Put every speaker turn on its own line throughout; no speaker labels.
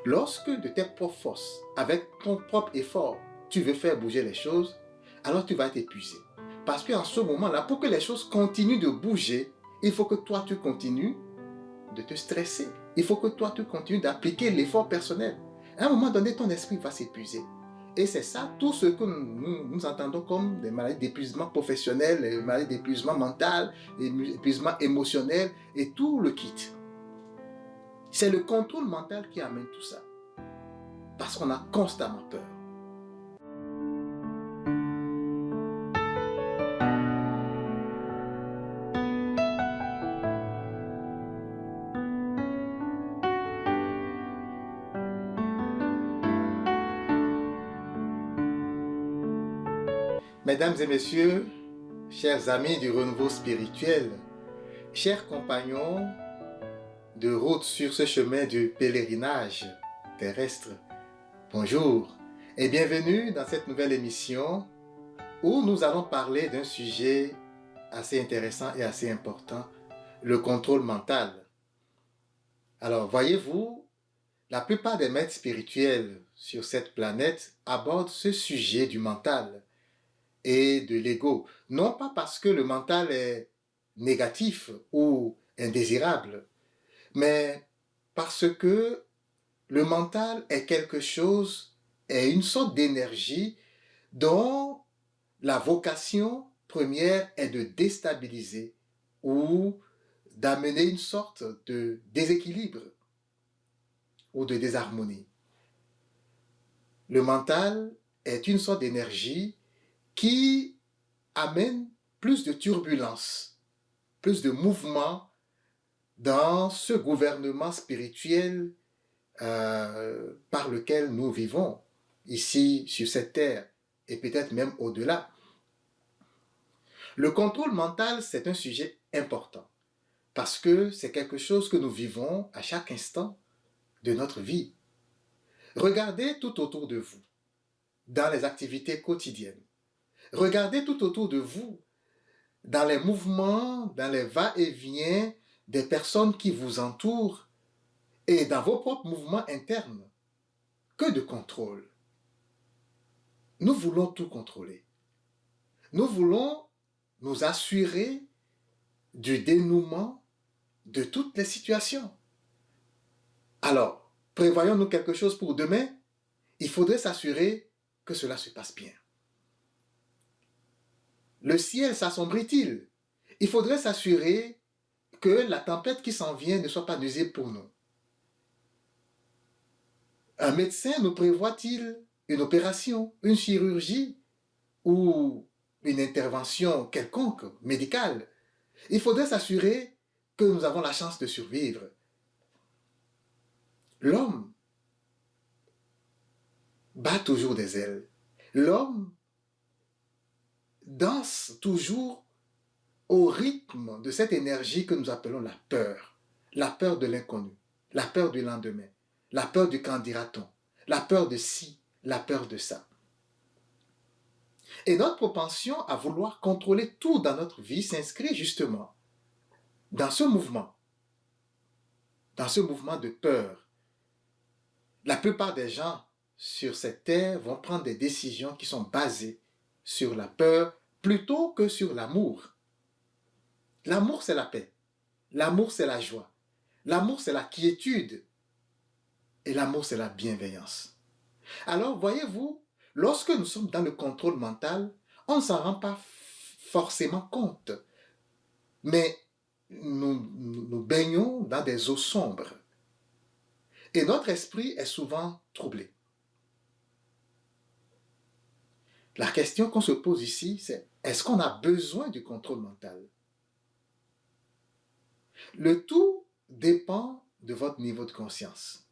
Lorsque de tes propres forces, avec ton propre effort, tu veux faire bouger les choses, alors tu vas t'épuiser. Parce qu'en ce moment-là, pour que les choses continuent de bouger, il faut que toi, tu continues de te stresser. Il faut que toi, tu continues d'appliquer l'effort personnel. À un moment donné, ton esprit va s'épuiser. Et c'est ça, tout ce que nous entendons comme des maladies d'épuisement professionnel, des maladies d'épuisement mental, d'épuisement émotionnel et tout le kit. C'est le contrôle mental qui amène tout ça. Parce qu'on a constamment peur. Mesdames et messieurs, chers amis du renouveau spirituel, chers compagnons de route sur ce chemin du pèlerinage terrestre, bonjour et bienvenue dans cette nouvelle émission où nous allons parler d'un sujet assez intéressant et assez important, le contrôle mental. Alors, voyez-vous, la plupart des maîtres spirituels sur cette planète abordent ce sujet du mental et de l'ego. Non pas parce que le mental est négatif ou indésirable, mais parce que le mental est quelque chose, est une sorte d'énergie dont la vocation première est de déstabiliser ou d'amener une sorte de déséquilibre ou de désharmonie. Le mental est une sorte d'énergie qui amène plus de turbulence, plus de mouvement dans ce gouvernement spirituel par lequel nous vivons ici sur cette terre et peut-être même au-delà. Le contrôle mental, c'est un sujet important parce que c'est quelque chose que nous vivons à chaque instant de notre vie. Regardez tout autour de vous, dans les activités quotidiennes. Regardez tout autour de vous, dans les mouvements, dans les va-et-vient des personnes qui vous entourent et dans vos propres mouvements internes. Que de contrôle. Nous voulons tout contrôler. Nous voulons nous assurer du dénouement de toutes les situations. Alors, prévoyons-nous quelque chose pour demain? Il faudrait s'assurer que cela se passe bien. Le ciel s'assombrit-il? Il faudrait s'assurer que la tempête qui s'en vient ne soit pas nuisible pour nous. Un médecin nous prévoit-il une opération, une chirurgie ou une intervention quelconque médicale? Il faudrait s'assurer que nous avons la chance de survivre. L'homme bat toujours des ailes. L'homme danse toujours au rythme de cette énergie que nous appelons la peur de l'inconnu, la peur du lendemain, la peur du qu'en dira-t-on, la peur de ci, la peur de ça. Et notre propension à vouloir contrôler tout dans notre vie s'inscrit justement dans ce mouvement de peur. La plupart des gens sur cette terre vont prendre des décisions qui sont basées sur la peur plutôt que sur l'amour. L'amour, c'est la paix. L'amour, c'est la joie. L'amour, c'est la quiétude. Et l'amour, c'est la bienveillance. Alors, voyez-vous, lorsque nous sommes dans le contrôle mental, on ne s'en rend pas forcément compte. Mais nous baignons dans des eaux sombres. Et notre esprit est souvent troublé. La question qu'on se pose ici, c'est est-ce qu'on a besoin du contrôle mental? Le tout dépend de votre niveau de conscience.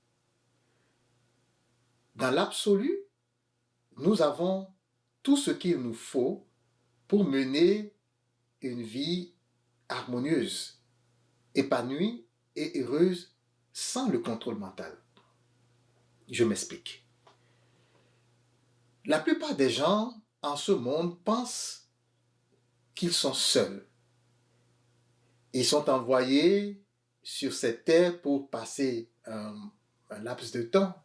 Dans l'absolu, nous avons tout ce qu'il nous faut pour mener une vie harmonieuse, épanouie et heureuse sans le contrôle mental. Je m'explique. La plupart des gens en ce monde pensent qu'ils sont seuls. Ils sont envoyés sur cette terre pour passer un un laps de temps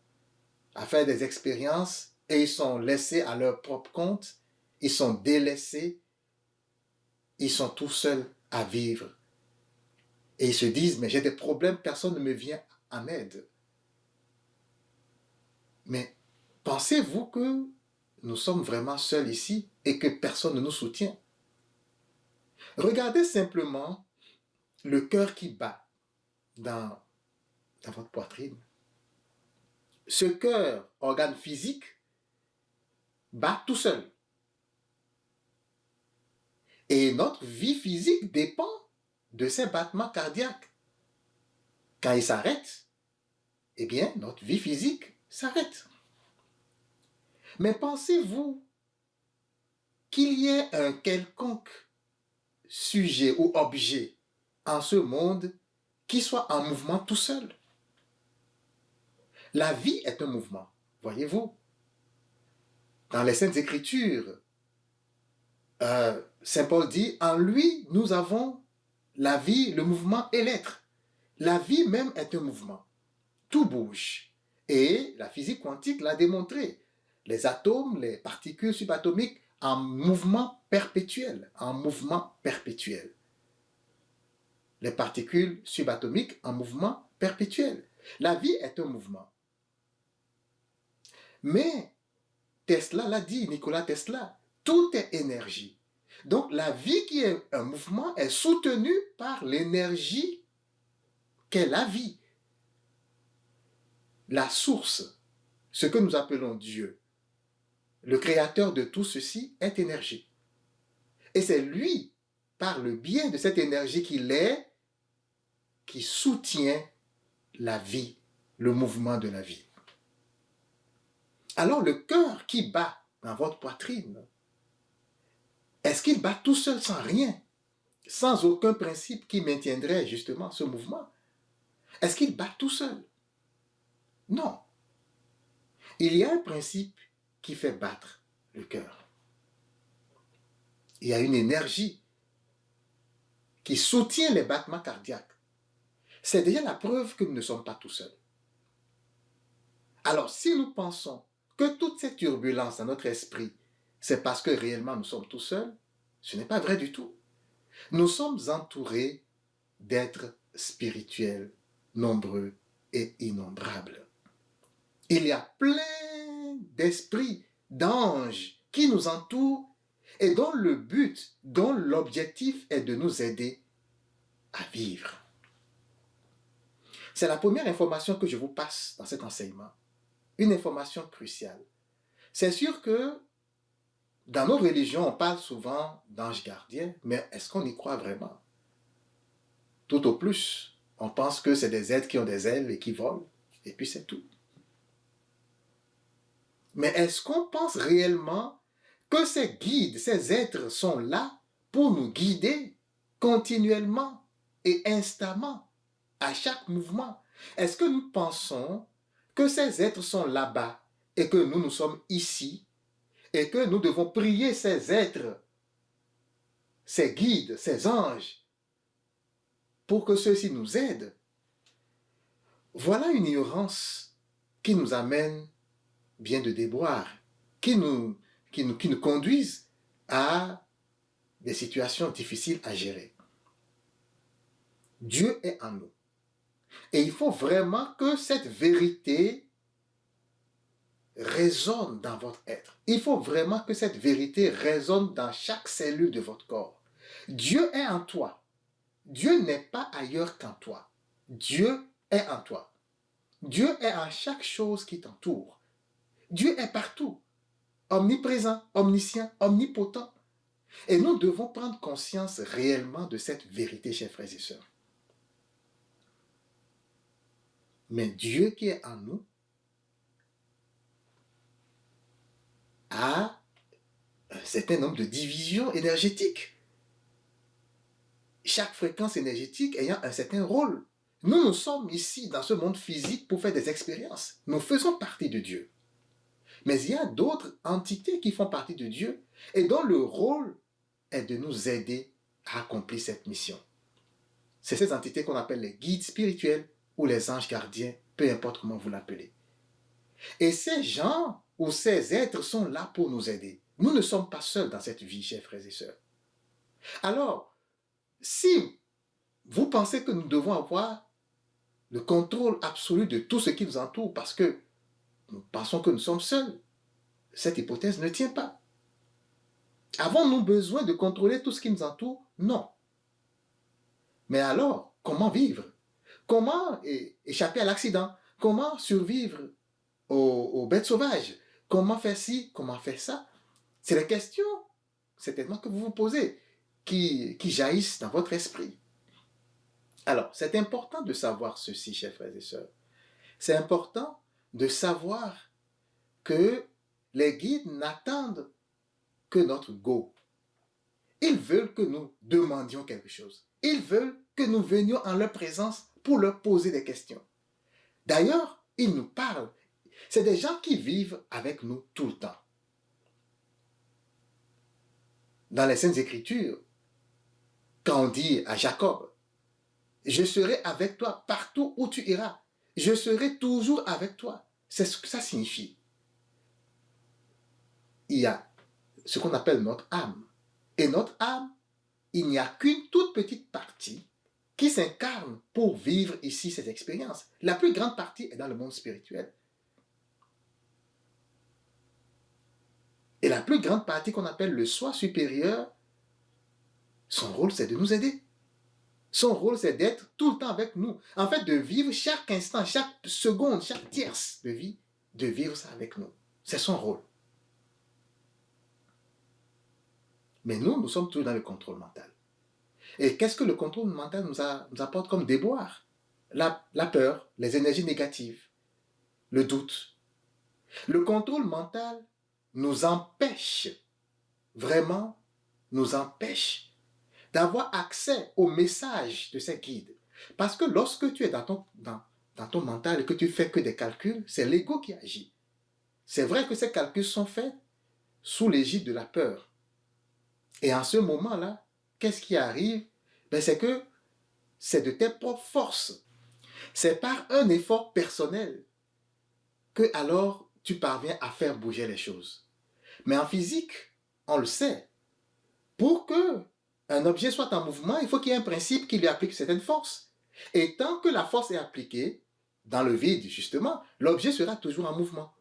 à faire des expériences et ils sont laissés à leur propre compte, ils sont délaissés, ils sont tout seuls à vivre. Et ils se disent, mais j'ai des problèmes, personne ne me vient en aide. Mais pensez-vous que nous sommes vraiment seuls ici et que personne ne nous soutient? Regardez simplement le cœur qui bat dans votre poitrine. Ce cœur, organe physique, bat tout seul. Et notre vie physique dépend de ces battements cardiaques. Quand ils s'arrêtent, eh bien, notre vie physique s'arrête. Mais pensez-vous qu'il y ait un quelconque sujet ou objet en ce monde qui soit en mouvement tout seul? La vie est un mouvement, voyez-vous. Dans les Saintes Écritures, Saint Paul dit, en lui, nous avons la vie, le mouvement et l'être. La vie même est un mouvement. Tout bouge. Et la physique quantique l'a démontré. Les atomes, les particules subatomiques en mouvement perpétuel. En mouvement perpétuel. Les particules subatomiques en mouvement perpétuel. La vie est un mouvement. Mais Tesla l'a dit, Nikola Tesla, tout est énergie. Donc la vie qui est un mouvement est soutenue par l'énergie qu'est la vie. La source, ce que nous appelons Dieu, le créateur de tout ceci, est énergie. Et c'est lui, par le biais de cette énergie qu'il est, qui soutient la vie, le mouvement de la vie. Alors le cœur qui bat dans votre poitrine, est-ce qu'il bat tout seul sans rien, sans aucun principe qui maintiendrait justement ce mouvement? Est-ce qu'il bat tout seul? Non. Il y a un principe qui fait battre le cœur. Il y a une énergie qui soutient les battements cardiaques. C'est déjà la preuve que nous ne sommes pas tout seuls. Alors, si nous pensons que toute cette turbulence dans notre esprit, c'est parce que réellement nous sommes tout seuls, ce n'est pas vrai du tout. Nous sommes entourés d'êtres spirituels, nombreux et innombrables. Il y a plein d'esprits, d'anges qui nous entourent et dont le but, dont l'objectif est de nous aider à vivre. C'est la première information que je vous passe dans cet enseignement. Une information cruciale. C'est sûr que dans nos religions, on parle souvent d'anges gardiens, mais est-ce qu'on y croit vraiment? Tout au plus, on pense que c'est des êtres qui ont des ailes et qui volent, et puis c'est tout. Mais est-ce qu'on pense réellement que ces guides, ces êtres sont là pour nous guider continuellement et instamment à chaque mouvement? Est-ce que nous pensons que ces êtres sont là-bas et que nous sommes ici et que nous devons prier ces êtres, ces guides, ces anges pour que ceux-ci nous aident? Voilà une ignorance qui nous amène bien de déboires, qui nous conduisent à des situations difficiles à gérer. Dieu est en nous. Et il faut vraiment que cette vérité résonne dans votre être. Il faut vraiment que cette vérité résonne dans chaque cellule de votre corps. Dieu est en toi. Dieu n'est pas ailleurs qu'en toi. Dieu est en toi. Dieu est en chaque chose qui t'entoure. Dieu est partout, omniprésent, omniscient, omnipotent. Et nous devons prendre conscience réellement de cette vérité, chers frères et sœurs. Mais Dieu qui est en nous a un certain nombre de divisions énergétiques. Chaque fréquence énergétique ayant un certain rôle. Nous sommes ici dans ce monde physique pour faire des expériences. Nous faisons partie de Dieu. Mais il y a d'autres entités qui font partie de Dieu et dont le rôle est de nous aider à accomplir cette mission. C'est ces entités qu'on appelle les guides spirituels ou les anges gardiens, peu importe comment vous l'appelez. Et ces gens ou ces êtres sont là pour nous aider. Nous ne sommes pas seuls dans cette vie, chers frères et sœurs. Alors, si vous pensez que nous devons avoir le contrôle absolu de tout ce qui nous entoure parce que nous pensons que nous sommes seuls, cette hypothèse ne tient pas. Avons-nous besoin de contrôler tout ce qui nous entoure? Non. Mais alors, comment vivre? Comment échapper à l'accident? Comment survivre aux bêtes sauvages? Comment faire ci? Comment faire ça? C'est les questions, certainement, que vous vous posez, qui jaillissent dans votre esprit. Alors, c'est important de savoir ceci, chers frères et sœurs. C'est important de savoir que les guides n'attendent que notre go. Ils veulent que nous demandions quelque chose. Ils veulent que nous venions en leur présence pour leur poser des questions. D'ailleurs, ils nous parlent. C'est des gens qui vivent avec nous tout le temps. Dans les Saintes Écritures, quand on dit à Jacob, je serai avec toi partout où tu iras. Je serai toujours avec toi. C'est ce que ça signifie. Il y a ce qu'on appelle notre âme. Et notre âme, il n'y a qu'une toute petite partie qui s'incarne pour vivre ici ces expériences. La plus grande partie est dans le monde spirituel. Et la plus grande partie qu'on appelle le soi supérieur, son rôle c'est de nous aider. Son rôle c'est d'être tout le temps avec nous. En fait, de vivre chaque instant, chaque seconde, chaque tierce de vie, de vivre ça avec nous. C'est son rôle. Mais nous sommes toujours dans le contrôle mental. Et qu'est-ce que le contrôle mental nous apporte comme déboire? La peur, les énergies négatives, le doute. Le contrôle mental nous empêche, vraiment nous empêche d'avoir accès au message de ces guides. Parce que lorsque tu es dans ton mental et que tu fais que des calculs, c'est l'ego qui agit. C'est vrai que ces calculs sont faits sous l'égide de la peur. Et en ce moment-là, qu'est-ce qui arrive? C'est que c'est de tes propres forces. C'est par un effort personnel que alors tu parviens à faire bouger les choses. Mais en physique, on le sait, pour que un objet soit en mouvement, il faut qu'il y ait un principe qui lui applique certaines forces. Et tant que la force est appliquée, dans le vide justement, l'objet sera toujours en mouvement.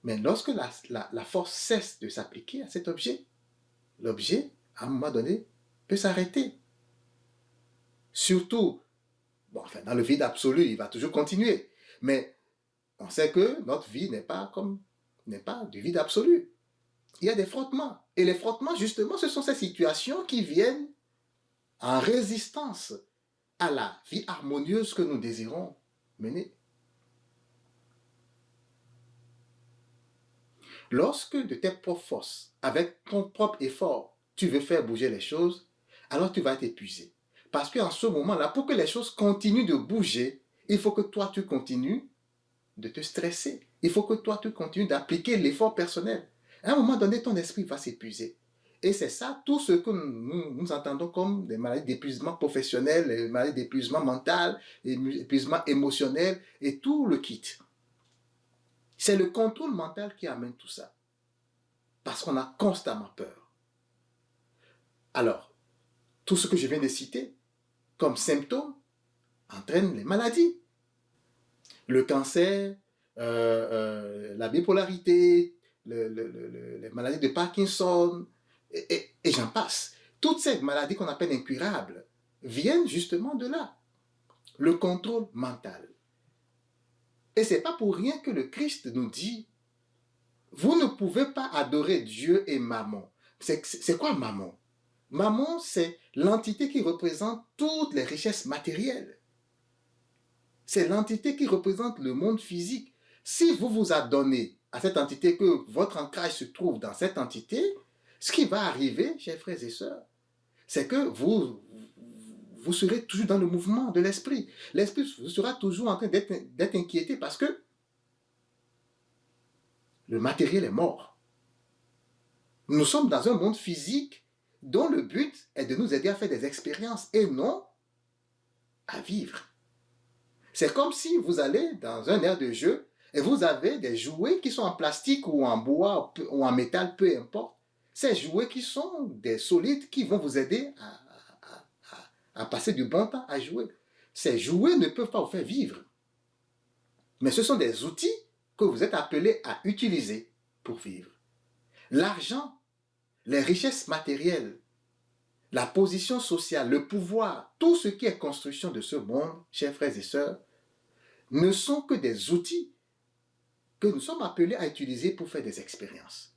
Mais lorsque la force cesse de s'appliquer à cet objet, l'objet, à un moment donné, peut s'arrêter. Surtout, dans le vide absolu, il va toujours continuer. Mais on sait que notre vie n'est pas du vide absolu. Il y a des frottements. Et les frottements, justement, ce sont ces situations qui viennent en résistance à la vie harmonieuse que nous désirons mener. Lorsque de tes propres forces, avec ton propre effort, tu veux faire bouger les choses, alors tu vas t'épuiser. Parce qu'en ce moment-là, pour que les choses continuent de bouger, il faut que toi, tu continues de te stresser. Il faut que toi, tu continues d'appliquer l'effort personnel. À un moment donné, ton esprit va s'épuiser. Et c'est ça, tout ce que nous entendons comme des maladies d'épuisement professionnel, des maladies d'épuisement mental, épuisement émotionnel, et tout le kit. C'est le contrôle mental qui amène tout ça. Parce qu'on a constamment peur. Alors, tout ce que je viens de citer, comme symptômes, entraîne les maladies. Le cancer, la bipolarité, les maladies de Parkinson, et j'en passe. Toutes ces maladies qu'on appelle incurables viennent justement de là. Le contrôle mental. Et ce n'est pas pour rien que le Christ nous dit, vous ne pouvez pas adorer Dieu et Mammon. C'est quoi Mammon? Mammon, c'est l'entité qui représente toutes les richesses matérielles. C'est l'entité qui représente le monde physique. Si vous vous adonnez à cette entité, que votre ancrage se trouve dans cette entité, ce qui va arriver, chers frères et sœurs, c'est que vous serez toujours dans le mouvement de l'esprit. L'esprit sera toujours en train d'être inquiété parce que le matériel est mort. Nous sommes dans un monde physique dont le but est de nous aider à faire des expériences et non à vivre. C'est comme si vous allez dans un aire de jeu et vous avez des jouets qui sont en plastique ou en bois ou en métal, peu importe. Ces jouets qui sont des solides qui vont vous aider à passer du bon temps à jouer. Ces jouets ne peuvent pas vous faire vivre. Mais ce sont des outils que vous êtes appelés à utiliser pour vivre. L'argent, les richesses matérielles, la position sociale, le pouvoir, tout ce qui est construction de ce monde, chers frères et sœurs, ne sont que des outils que nous sommes appelés à utiliser pour faire des expériences.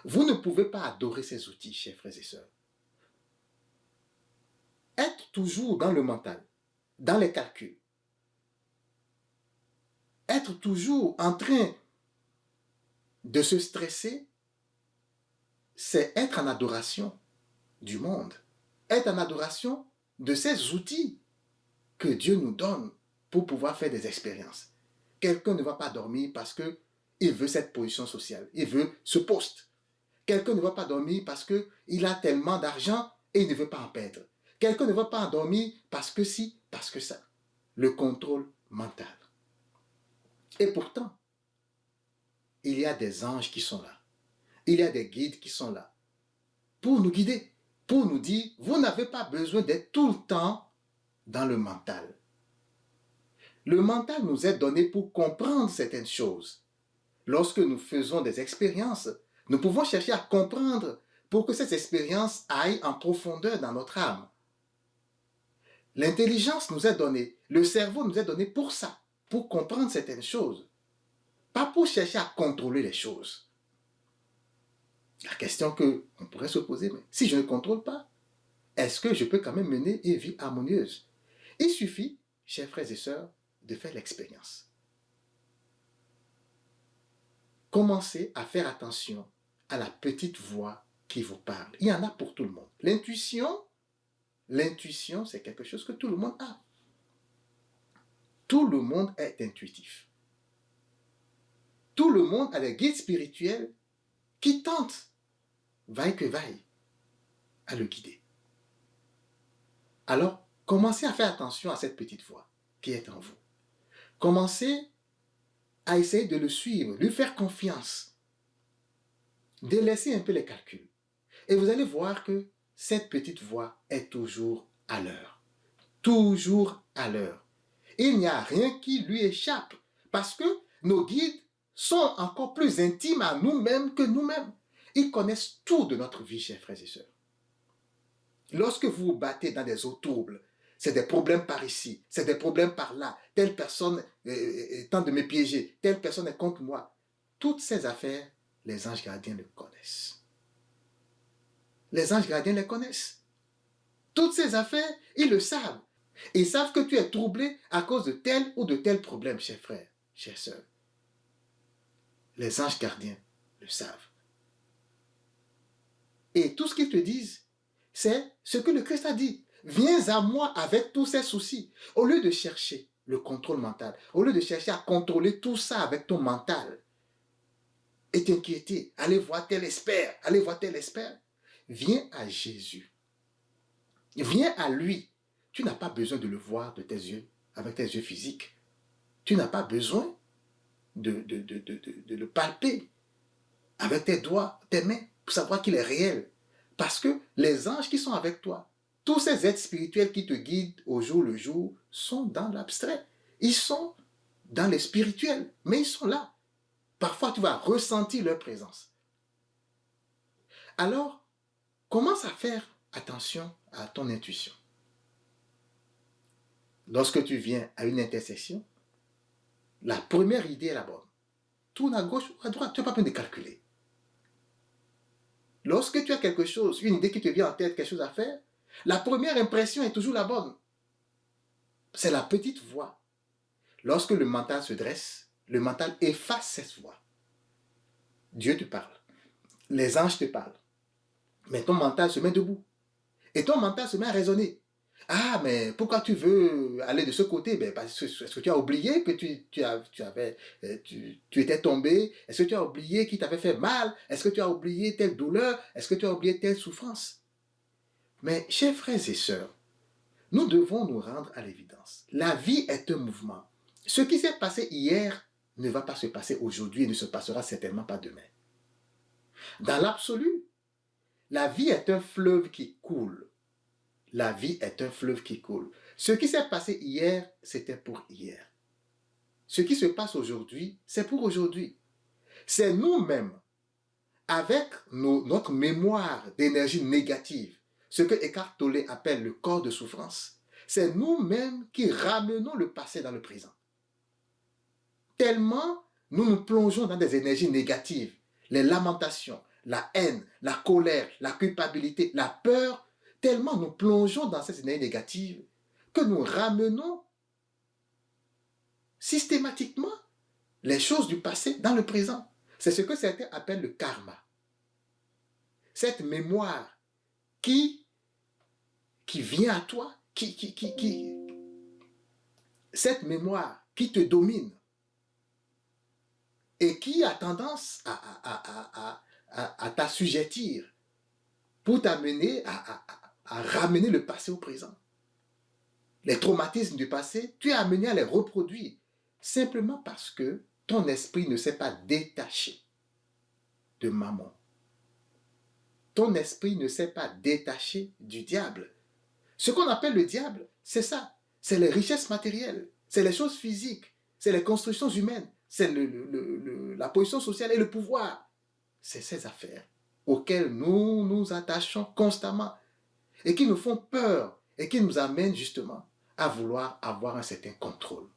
Vous ne pouvez pas adorer ces outils, chers frères et sœurs. Être toujours dans le mental, dans les calculs, être toujours en train de se stresser, c'est être en adoration du monde, être en adoration de ces outils que Dieu nous donne pour pouvoir faire des expériences. Quelqu'un ne va pas dormir parce qu'il veut cette position sociale, il veut ce poste. Quelqu'un ne va pas dormir parce qu'il a tellement d'argent et il ne veut pas en perdre. Quelqu'un ne va pas dormir parce que si, parce que ça. Le contrôle mental. Et pourtant, il y a des anges qui sont là. Il y a des guides qui sont là pour nous guider, pour nous dire, vous n'avez pas besoin d'être tout le temps dans le mental. Le mental nous est donné pour comprendre certaines choses. Lorsque nous faisons des expériences, nous pouvons chercher à comprendre pour que ces expériences aillent en profondeur dans notre âme. L'intelligence nous est donnée, le cerveau nous est donné pour ça, pour comprendre certaines choses, pas pour chercher à contrôler les choses. La question qu'on pourrait se poser, mais si je ne contrôle pas, est-ce que je peux quand même mener une vie harmonieuse? Il suffit, chers frères et sœurs, de faire l'expérience. Commencez à faire attention à la petite voix qui vous parle. Il y en a pour tout le monde. L'intuition, c'est quelque chose que tout le monde a. Tout le monde est intuitif. Tout le monde a des guides spirituels qui tentent, vaille que vaille, à le guider. Alors, commencez à faire attention à cette petite voix qui est en vous. Commencez à essayer de le suivre, lui faire confiance. Délaissez un peu les calculs. Et vous allez voir que cette petite voix est toujours à l'heure. Toujours à l'heure. Il n'y a rien qui lui échappe parce que nos guides sont encore plus intimes à nous-mêmes que nous-mêmes. Ils connaissent tout de notre vie, chers frères et sœurs. Lorsque vous vous battez dans des eaux troubles, c'est des problèmes par ici, c'est des problèmes par là, telle personne tente de me piéger, telle personne est contre moi. Toutes ces affaires, les anges gardiens le connaissent. Les anges gardiens les connaissent. Toutes ces affaires, ils le savent. Ils savent que tu es troublé à cause de tel ou de tel problème, chers frères, chères sœurs. Les anges gardiens le savent. Et tout ce qu'ils te disent, c'est ce que le Christ a dit. Viens à moi avec tous ces soucis. Au lieu de chercher le contrôle mental, au lieu de chercher à contrôler tout ça avec ton mental, et t'inquiéter, allez voir tel expert, viens à Jésus. Viens à lui. Tu n'as pas besoin de le voir de tes yeux, avec tes yeux physiques. Tu n'as pas besoin de le palper avec tes doigts, tes mains, pour savoir qu'il est réel. Parce que les anges qui sont avec toi, tous ces êtres spirituels qui te guident au jour le jour, sont dans l'abstrait. Ils sont dans les spirituels, mais ils sont là. Parfois, tu vas ressentir leur présence. Alors, commence à faire attention à ton intuition. Lorsque tu viens à une intersection, la première idée est la bonne. Tourne à gauche ou à droite, tu n'as pas besoin de calculer. Lorsque tu as quelque chose, une idée qui te vient en tête, quelque chose à faire, la première impression est toujours la bonne. C'est la petite voix. Lorsque le mental se dresse, le mental efface cette voix. Dieu te parle. Les anges te parlent. Mais ton mental se met debout. Et ton mental se met à raisonner. Ah, mais pourquoi tu veux aller de ce côté? Parce que, est-ce que tu as oublié que tu étais tombé? Est-ce que tu as oublié qu'il t'avait fait mal? Est-ce que tu as oublié telle douleur? Est-ce que tu as oublié telle souffrance? Mais, chers frères et sœurs, nous devons nous rendre à l'évidence. La vie est un mouvement. Ce qui s'est passé hier ne va pas se passer aujourd'hui et ne se passera certainement pas demain. Dans l'absolu, la vie est un fleuve qui coule. La vie est un fleuve qui coule. Ce qui s'est passé hier, c'était pour hier. Ce qui se passe aujourd'hui, c'est pour aujourd'hui. C'est nous-mêmes, avec notre mémoire d'énergie négative, ce que Eckhart Tolle appelle le corps de souffrance, c'est nous-mêmes qui ramenons le passé dans le présent. Tellement nous nous plongeons dans des énergies négatives, les lamentations, la haine, la colère, la culpabilité, la peur, tellement nous plongeons dans ces énergies négatives que nous ramenons systématiquement les choses du passé dans le présent. C'est ce que certains appellent le karma. Cette mémoire qui vient à toi, cette mémoire qui te domine et qui a tendance à t'assujettir pour t'amener à ramener le passé au présent. Les traumatismes du passé, tu es amené à les reproduire simplement parce que ton esprit ne s'est pas détaché de Mammon. Ton esprit ne s'est pas détaché du diable. Ce qu'on appelle le diable, c'est ça. C'est les richesses matérielles, c'est les choses physiques, c'est les constructions humaines, c'est la position sociale et le pouvoir. C'est ces affaires auxquelles nous nous attachons constamment et qui nous font peur et qui nous amènent justement à vouloir avoir un certain contrôle.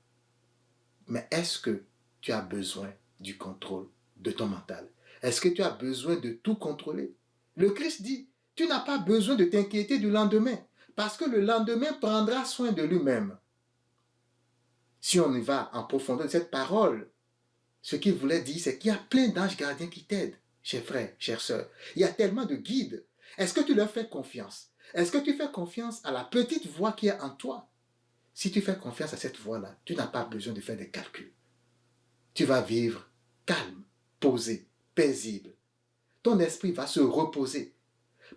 Mais est-ce que tu as besoin du contrôle de ton mental? Est-ce que tu as besoin de tout contrôler? Le Christ dit, tu n'as pas besoin de t'inquiéter du lendemain, parce que le lendemain prendra soin de lui-même. Si on y va en profondeur de cette parole, ce qu'il voulait dire, c'est qu'il y a plein d'anges gardiens qui t'aident, chers frères, chères sœurs. Il y a tellement de guides. Est-ce que tu leur fais confiance? Est-ce que tu fais confiance à la petite voix qui est en toi? Si tu fais confiance à cette voix-là, tu n'as pas besoin de faire des calculs. Tu vas vivre calme, posé, paisible. Ton esprit va se reposer.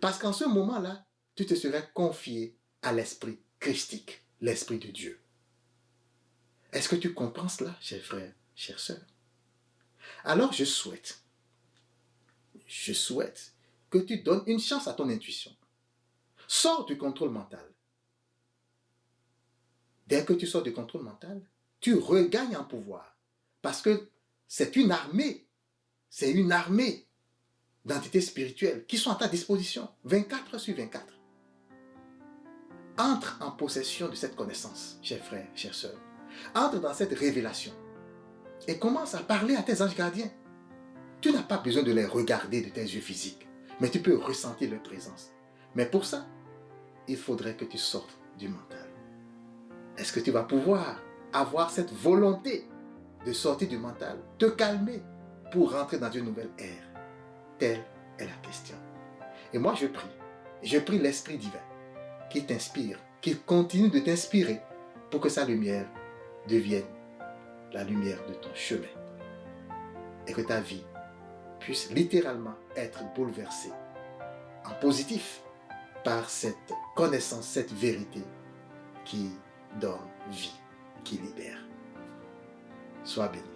Parce qu'en ce moment-là, tu te serais confié à l'esprit christique, l'esprit de Dieu. Est-ce que tu comprends cela, chers frères, chères sœurs? Alors je souhaite que tu donnes une chance à ton intuition. Sors du contrôle mental. Dès que tu sors du contrôle mental, tu regagnes en pouvoir. Parce que c'est une armée d'entités spirituelles qui sont à ta disposition 24/24. Entre en possession de cette connaissance, chers frères, chères sœurs. Entre dans cette révélation et commence à parler à tes anges gardiens. Tu n'as pas besoin de les regarder de tes yeux physiques, mais tu peux ressentir leur présence. Mais pour ça, il faudrait que tu sortes du mental. Est-ce que tu vas pouvoir avoir cette volonté de sortir du mental, te calmer pour rentrer dans une nouvelle ère? Telle est la question. Et moi je prie l'Esprit divin qui t'inspire, qui continue de t'inspirer pour que sa lumière devienne la lumière de ton chemin et que ta vie puisse littéralement être bouleversée en positif par cette connaissance, cette vérité qui donne vie, qui libère. Sois béni.